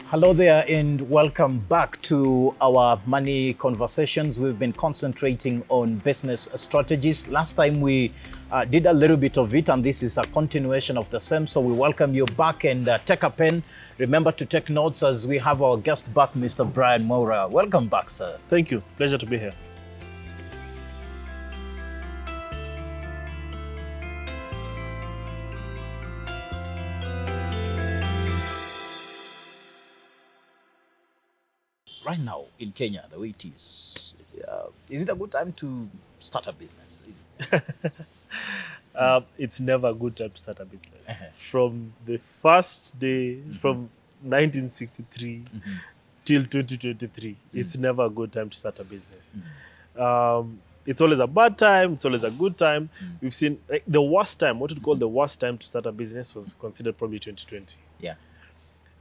Hello there, and welcome back to our money conversations. We've been concentrating on business strategies. Last time we did a little bit of it, and this is a continuation of the same. So we welcome you back, and take a pen. Remember to take notes as we have our guest back, Mr. Brian Moura. Welcome back, sir. Thank you. Pleasure to be here. Right now in Kenya, the way it is it a good time to start a business? It's never a good time to start a business. From the first day, from 1963 till 2023, it's never a good time to start a business. It's always a bad time. It's always a good time. We've seen the worst time, what we call the worst time to start a business was considered probably 2020. Yeah.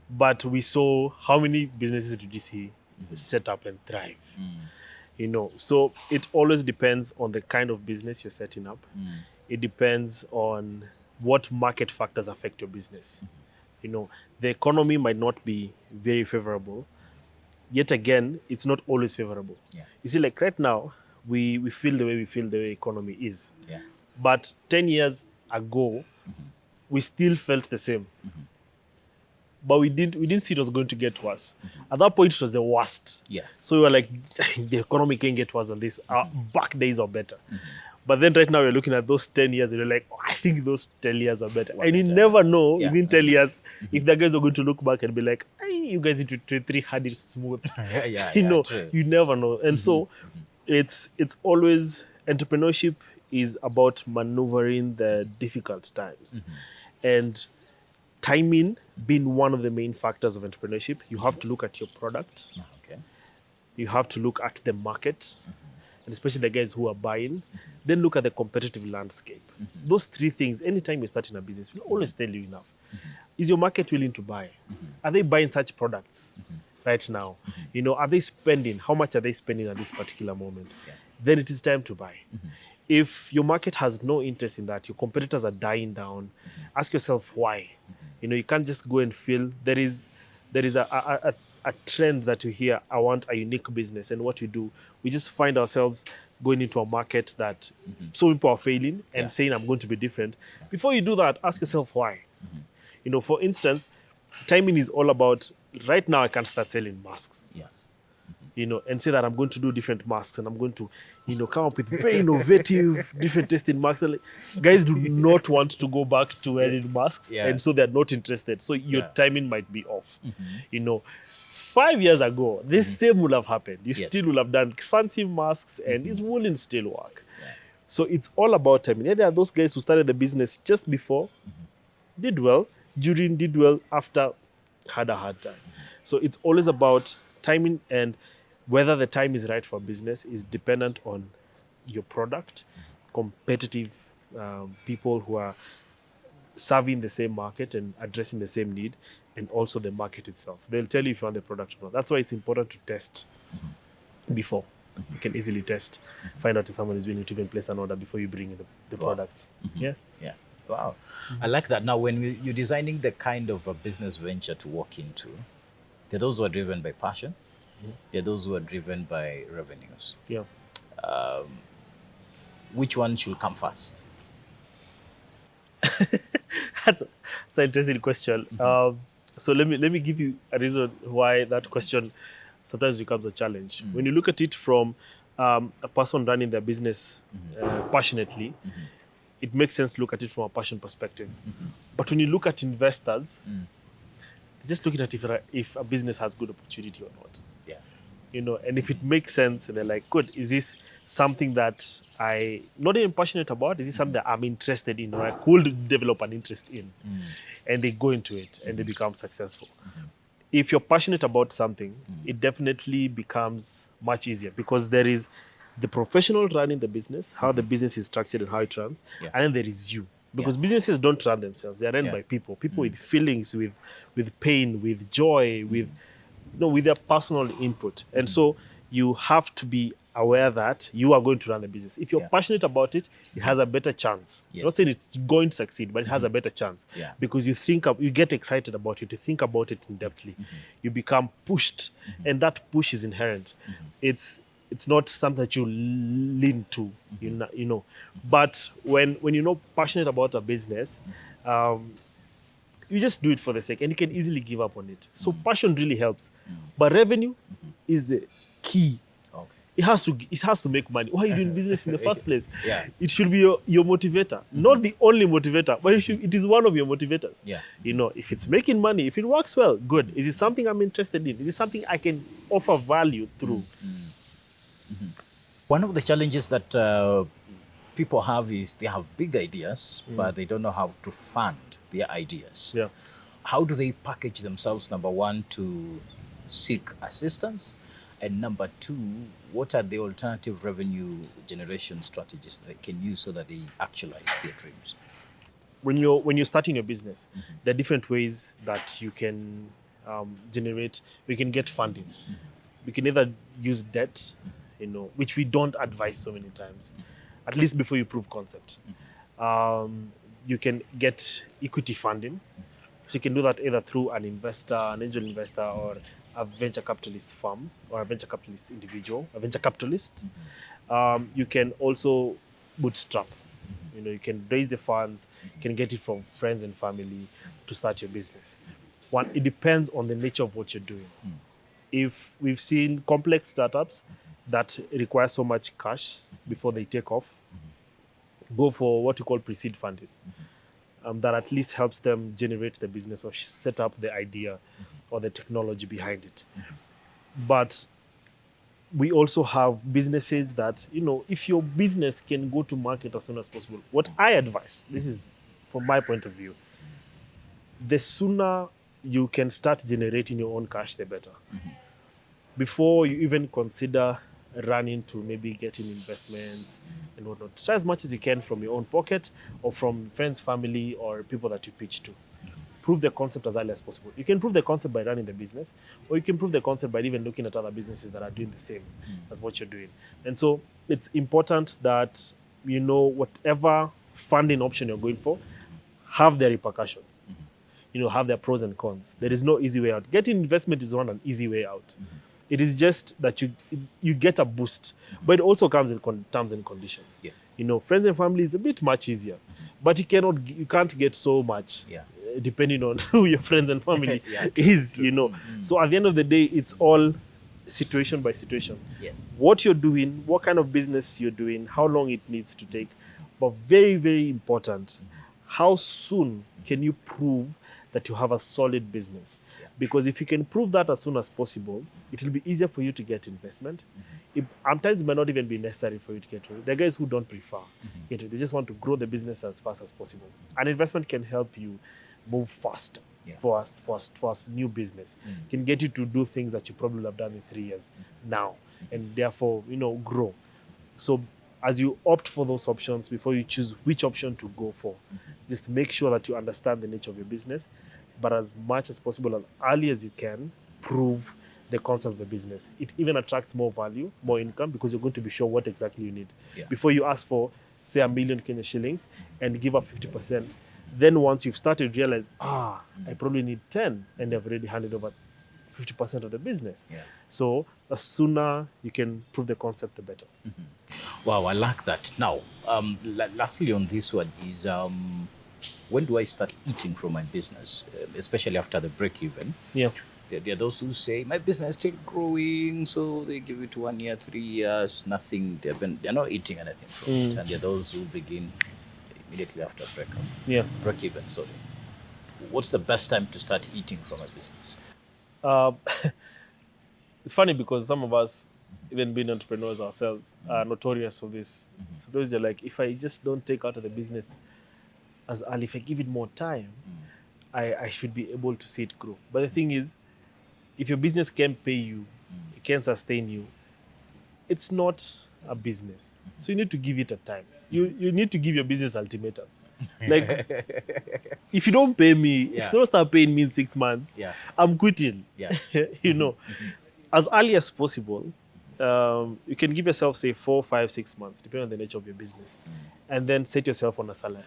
But we saw how many businesses did you see set up and thrive. So it always depends on the kind of business you're setting up. It depends on what market factors affect your business. The economy might not be very favorable. Yet again, it's not always favorable. Yeah. You see, like right now, we feel the way we feel the way economy is. Yeah. But 10 years ago, we still felt the same. But we didn't see it was going to get worse. At that point, it was the worst. Yeah. So we were like, the economy can get worse than this. Our back days are better. But then right now we're looking at those 10 years and we're like, I think those 10 years are better. And you never know, Yeah. within 10 years, if the guys are going to look back and be like, hey, you guys in 23 had it smooth. True. You never know. And so it's always, entrepreneurship is about maneuvering the difficult times. And timing being one of the main factors of entrepreneurship. You have to look at your product. Okay. You have to look at the market, and especially the guys who are buying. Then look at the competitive landscape. Those three things, anytime you're starting a business, will always tell you enough. Is your market willing to buy? Are they buying such products right now? Are they spending? How much are they spending at this particular moment? Yeah. Then it is time to buy. If your market has no interest in that, your competitors are dying down, ask yourself why. You can't just go and feel there is a trend that you hear, I want a unique business. And what we do, we just find ourselves going into a market that some people are failing and saying, I'm going to be different. Before you do that, ask yourself why. For instance, timing is all about, right now I can start selling masks. Yes. And say that I'm going to do different masks and I'm going to, come up with very innovative, different tasting masks. And guys do not want to go back to wearing masks, and so they're not interested. So your timing might be off. 5 years ago, this same would have happened. You still will have done fancy masks, and it wouldn't still work. So it's all about timing. Yeah, there are those guys who started the business just before, did well, during, did well, after, had a hard time. So it's always about timing, and whether the time is right for business is dependent on your product, competitive people who are serving the same market and addressing the same need, and also the market itself. They'll tell you if you want the product or not. That's why it's important to test before. You can easily test, find out if someone is willing to even place an order before you bring in the products. Yeah. Yeah. Wow. I like that. Now, when you're designing the kind of a business venture to walk into, there are those who are driven by passion. There are those who are driven by revenues. Yeah. Which one should come first? That's an interesting question. So let me give you a reason why that question sometimes becomes a challenge. When you look at it from a person running their business passionately, it makes sense to look at it from a passion perspective. But when you look at investors, they're just looking at if a business has good opportunity or not. Yeah. And if it makes sense, and they're like, good, is this something that I not even passionate about? Is this something that I'm interested in, or I could develop an interest in? And they go into it and they become successful. If you're passionate about something, it definitely becomes much easier, because there is the professional running the business, how the business is structured and how it runs, and then there is you. Because businesses don't run themselves; they are run by people with feelings, with pain, with joy, with their personal input. And so you have to be aware that you are going to run the business. If you're Yeah. passionate about it, it has a better chance. Yes. Not saying it's going to succeed, but it has a better chance. Yeah. Because you get excited about it, you think about it in depthly, you become pushed, and that push is inherent. It's not something that you lean to, you know. But when you're not passionate about a business, you just do it for the sake, and you can easily give up on it. So passion really helps, but revenue is the key. Okay. It has to make money. Why are you doing business in the first place? Yeah. It should be your motivator, not the only motivator, but it is one of your motivators. Yeah. You know, if it's making money, if it works well, good. Is it something I'm interested in? Is it something I can offer value through? One of the challenges that people have is they have big ideas, but they don't know how to fund their ideas. Yeah. How do they package themselves, number one, to seek assistance? And number two, what are the alternative revenue generation strategies they can use so that they actualize their dreams? When you're starting your business, there are different ways that you can we can get funding. We can either use debt, you know, which we don't advise so many times, at least before you prove concept. You can get equity funding. So you can do that either through an investor, an angel investor, or a venture capitalist firm, or a venture capitalist individual, a venture capitalist. You can also bootstrap. You know, you can raise the funds, you can get it from friends and family to start your business. One, it depends on the nature of what you're doing. If we've seen complex startups that require so much cash before they take off, go for what you call pre-seed funding. That at least helps them generate the business or set up the idea or the technology behind it. But we also have businesses that, you know, if your business can go to market as soon as possible, what I advise, this is from my point of view, the sooner you can start generating your own cash, the better. Before you even consider running to maybe getting investments and whatnot, try as much as you can from your own pocket or from friends, family, or people that you pitch to. Prove the concept as early as possible. You can prove the concept by running the business, or you can prove the concept by even looking at other businesses that are doing the same as what you're doing. And so it's important that, you know, whatever funding option you're going for, have their repercussions. You know, have their pros and cons. There is no easy way out. Getting investment is not an easy way out. It is just that you get a boost, but it also comes in terms and conditions. Yeah. You know, friends and family is a bit much easier, but you can't get so much. Yeah. Depending on who your friends and family Yeah, is, you know. So at the end of the day, it's all situation by situation. Yes. What you're doing, what kind of business you're doing, how long it needs to take, but very, very important, how soon can you prove that you have a solid business? Because if you can prove that as soon as possible, it will be easier for you to get investment. Sometimes it might not even be necessary for you to get to it. There are guys who don't prefer get it. They just want to grow the business as fast as possible. And investment can help you move faster for us new business. Can get you to do things that you probably have done in 3 years now, and therefore, you know, grow. So as you opt for those options, before you choose which option to go for, just make sure that you understand the nature of your business, but as much as possible, as early as you can, prove the concept of the business. It even attracts more value, more income, because you're going to be sure what exactly you need. Before you ask for, say, 1 million Kenya shillings and give up 50%, then once you've started, realize, I probably need 10, and they've already handed over 50% of the business. So the sooner you can prove the concept, the better. Wow, I like that. Now, lastly on this one is, when do I start eating from my business, especially after the break even? Yeah. There are those who say, my business is still growing, so they give it 1 year, 3 years, nothing, they're not eating anything from it. And there are those who begin immediately after break even, sorry. What's the best time to start eating from a business? It's funny because some of us, even being entrepreneurs ourselves, are notorious for this. So those are like, if I just don't take out of the business as early, if I give it more time, I should be able to see it grow. But the thing is, if your business can pay you, it can sustain you, it's not a business. So you need to give it a time. You need to give your business ultimatums. Like, if you don't pay me, if you don't start paying me in 6 months, I'm quitting. You know, as early as possible, you can give yourself, say, 4, 5, 6 months, depending on the nature of your business, and then set yourself on a salary.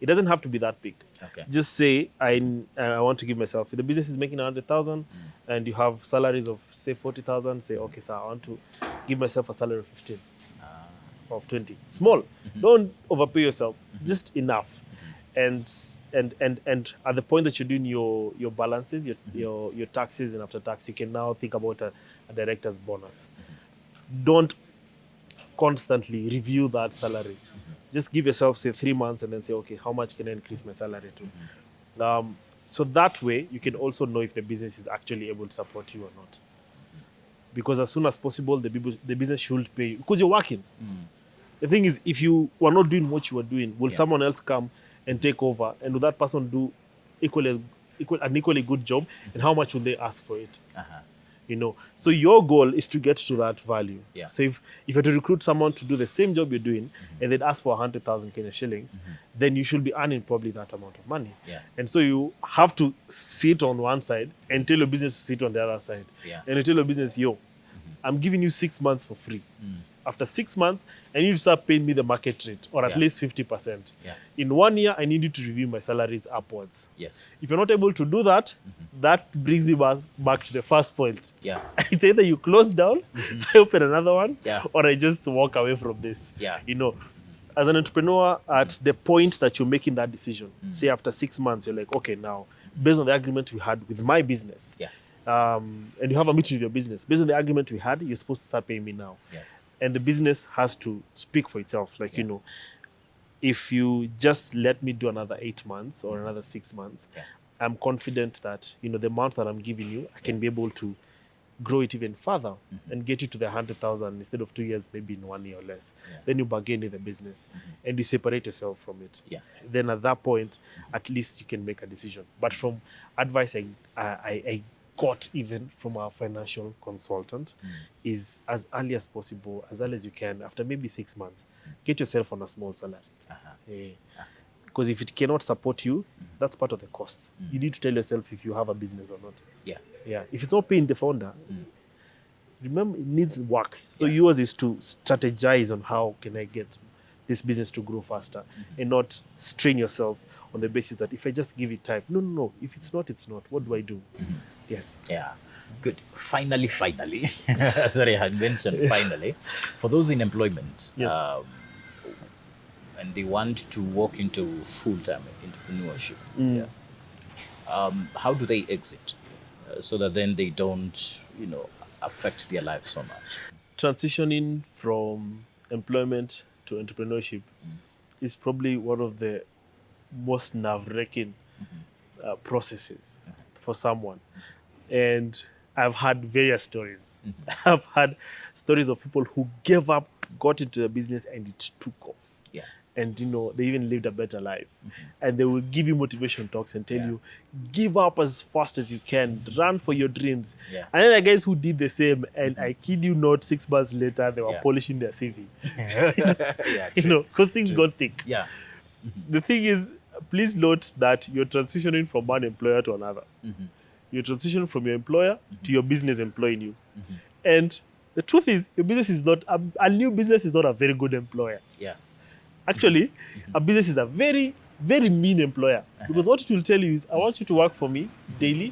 It doesn't have to be that big. Okay. Just say, I want to give myself, if the business is making 100,000 and you have salaries of, say, 40,000, say, okay, sir, I want to give myself a salary of 15 of 20. Small. Don't overpay yourself. Just enough. And at the point that you're doing your balances, your taxes and after tax, you can now think about a director's bonus. Don't constantly review that salary. Just give yourself, say, 3 months and then say, okay, how much can I increase my salary to? So that way, you can also know if the business is actually able to support you or not. Because as soon as possible, the business should pay you because you're working. The thing is, if you were not doing what you were doing, will someone else come and take over? And will that person do an equally good job? And how much will they ask for it? So your goal is to get to that value. So if you're to recruit someone to do the same job you're doing and they'd ask for 100,000 Kenya shillings, then you should be earning probably that amount of money. And so you have to sit on one side and tell your business to sit on the other side. And you tell your business, I'm giving you 6 months for free. After 6 months, I need you to start paying me the market rate, or at least 50%. In 1 year, I need you to review my salaries upwards. If you're not able to do that, that brings you back to the first point. It's either you close down, I open another one, or I just walk away from this. As an entrepreneur, at the point that you're making that decision, say after 6 months, you're like, okay, now, based on the agreement we had with my business, and you have a meeting with your business, based on the agreement we had, you're supposed to start paying me now. And the business has to speak for itself. Like, if you just let me do another 8 months or another 6 months, I'm confident that, the amount that I'm giving you, I can be able to grow it even further and get you to the 100,000 instead of 2 years, maybe in 1 year or less. Then you bargain with the business and you separate yourself from it. Then at that point, at least you can make a decision. But from advice I got even from our financial consultant is as early as possible, as early as you can, after maybe 6 months, get yourself on a small salary. Because if it cannot support you, that's part of the cost. You need to tell yourself if you have a business or not. If it's not paying the founder, remember it needs work. So yours is to strategize on how can I get this business to grow faster and not strain yourself on the basis that if I just give it time. No. If it's not, it's not. What do I do? Yes. Good. Finally. Sorry, I had mentioned finally. For those in employment, and they want to walk into full-time entrepreneurship, how do they exit so that then they don't, affect their life so much? Transitioning from employment to entrepreneurship is probably one of the most nerve-wracking processes for someone. And I've had various stories. I've had stories of people who gave up, got into the business, and it took off. And, they even lived a better life. And they will give you motivation talks and tell you, give up as fast as you can, run for your dreams. And then the guys who did the same, and I kid you not, 6 months later, they were polishing their CV. Because things got thick. The thing is, please note that you're transitioning from one employer to another. You're transitioning from your employer to your business employing you. And the truth is, your business is not, a new business is not a very good employer. Actually, a business is a very, very mean employer. Because what it will tell you is, I want you to work for me daily,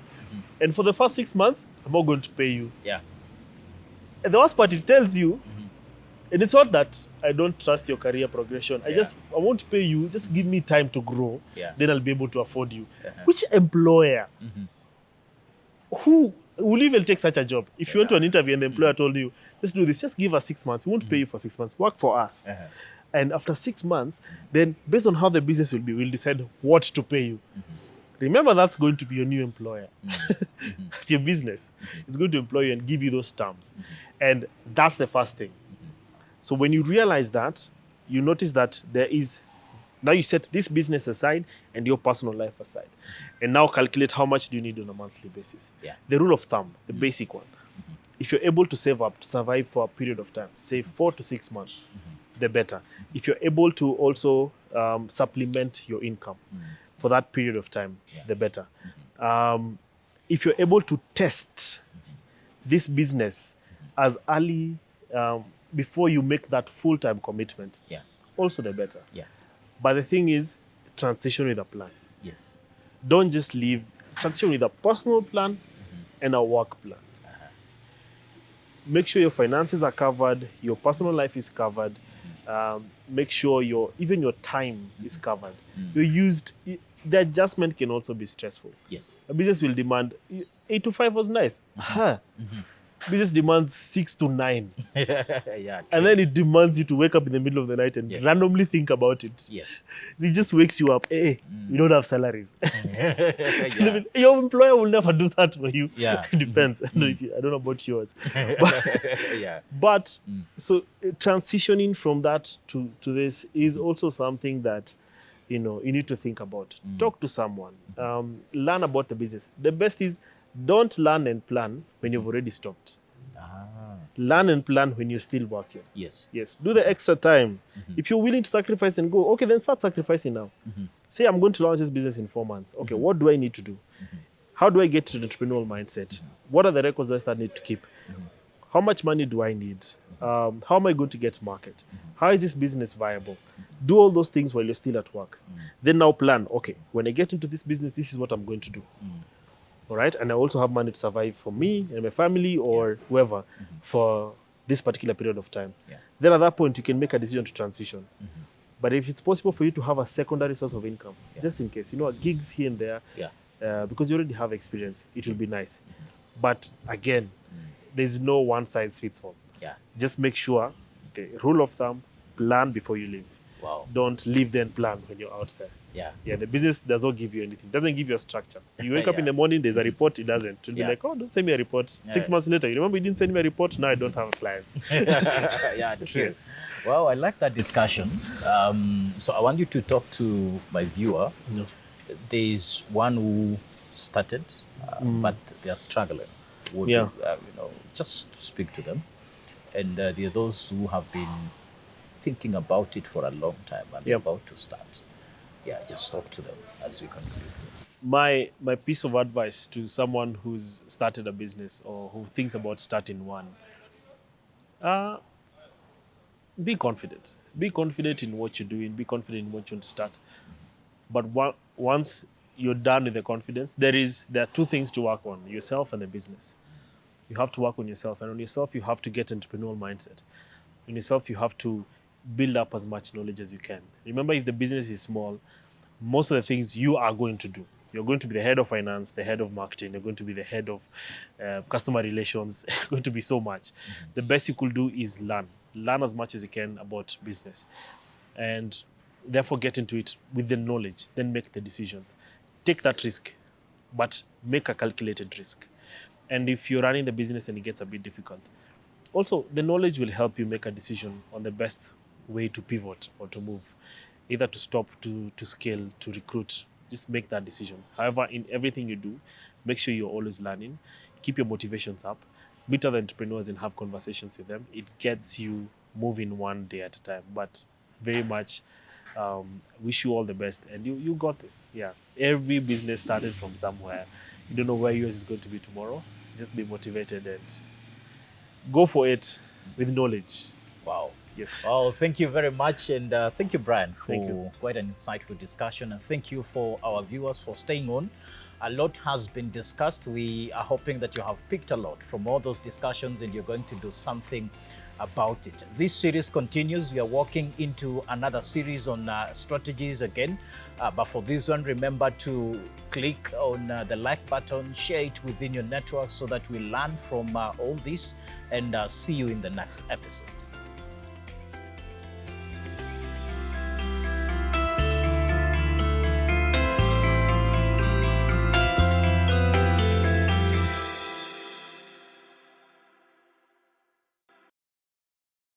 and for the first 6 months, I'm not going to pay you. And the worst part, it tells you, and it's not that I don't trust your career progression. I won't pay you, just give me time to grow, then I'll be able to afford you. Which employer who will even take such a job? If you went to an interview and the employer told you, let's do this, just give us 6 months. We won't pay you for 6 months. Work for us. And after 6 months, then based on how the business will be, we'll decide what to pay you. Remember, that's going to be your new employer. It's your business. It's going to employ you and give you those terms. And that's the first thing. So when you realize that, you notice that there is, now you set this business aside and your personal life aside. And now calculate how much do you need on a monthly basis. The rule of thumb, the basic one. If you're able to save up to survive for a period of time, say 4 to 6 months, the better. If you're able to also supplement your income for that period of time, the better. If you're able to test this business as early before you make that full-time commitment, Yeah. also the better. Yeah. But the thing is, transition with a plan. Yes. Don't just leave. Transition with a personal plan and a work plan. Make sure your finances are covered, your personal life is covered. Make sure even your time is covered. The adjustment can also be stressful. Yes. A business will demand 8 to 5 was nice. Business demands 6 to 9. Yeah. And then it demands you to wake up in the middle of the night and randomly think about it. Yes. It just wakes you up. Hey, we don't have salaries. Yeah. Your employer will never do that for you. Yeah. It depends. I don't know about yours. Yeah. But so transitioning from that to this is also something that you need to think about. Talk to someone. Learn about the business. The best is don't learn and plan when you've already stopped. Learn and plan when you're still working. Yes. Yes. Do the extra time. If you're willing to sacrifice and go, okay, then start sacrificing now. Say I'm going to launch this business in 4 months. Okay, what do I need to do? How do I get to the entrepreneurial mindset? What are the records that I need to keep? How much money do I need? How am I going to get market? How is this business viable? Do all those things while you're still at work. Then now plan, okay, when I get into this business, this is what I'm going to do. All right? And I also have money to survive for me and my family or whoever for this particular period of time. Yeah. Then at that point, you can make a decision to transition. But if it's possible for you to have a secondary source of income, just in case, gigs here and there, because you already have experience, it will be nice. But again, there's no one size fits all. Yeah. Just make sure, the rule of thumb, plan before you leave. Wow. Don't leave then plan when you're out there. Yeah. Yeah, the business does not give you anything. It doesn't give you a structure. You wake up in the morning, there's a report, it doesn't. It'll be like, oh, don't send me a report. 6 months later, you remember you didn't send me a report? Now I don't have clients. Yeah, true. Yes. Well, I like that discussion. So I want you to talk to my viewer. There's one who started, but they are struggling. Would you, just speak to them. And there are those who have been thinking about it for a long time and they're about to start. Yeah, just talk to them as we conclude this. My piece of advice to someone who's started a business or who thinks about starting one, be confident. Be confident in what you're doing. Be confident in what you want to start. But once you're done with the confidence, there are 2 things to work on, yourself and the business. You have to work on yourself. And on yourself, you have to get entrepreneurial mindset. On yourself, you have to build up as much knowledge as you can. Remember, if the business is small, most of the things you are going to do, you're going to be the head of finance, the head of marketing, you're going to be the head of customer relations, going to be so much. The best you could do is learn. Learn as much as you can about business. And therefore get into it with the knowledge, then make the decisions. Take that risk, but make a calculated risk. And if you're running the business and it gets a bit difficult, also the knowledge will help you make a decision on the best way to pivot or to move, either to stop, to scale, to recruit. Just make that decision. However, in everything you do, make sure you're always learning. Keep your motivations up. Meet other entrepreneurs and have conversations with them. It gets you moving one day at a time. But very much wish you all the best. And you got this. Yeah. Every business started from somewhere. You don't know where yours is going to be tomorrow. Just be motivated and go for it with knowledge. Wow. Yes. Well, thank you very much. And thank you, Brian, for quite an insightful discussion. And thank you for our viewers for staying on. A lot has been discussed. We are hoping that you have picked a lot from all those discussions and you're going to do something about it. This series continues. We are walking into another series on strategies again. But for this one, remember to click on the like button, share it within your network so that we learn from all this, and see you in the next episode.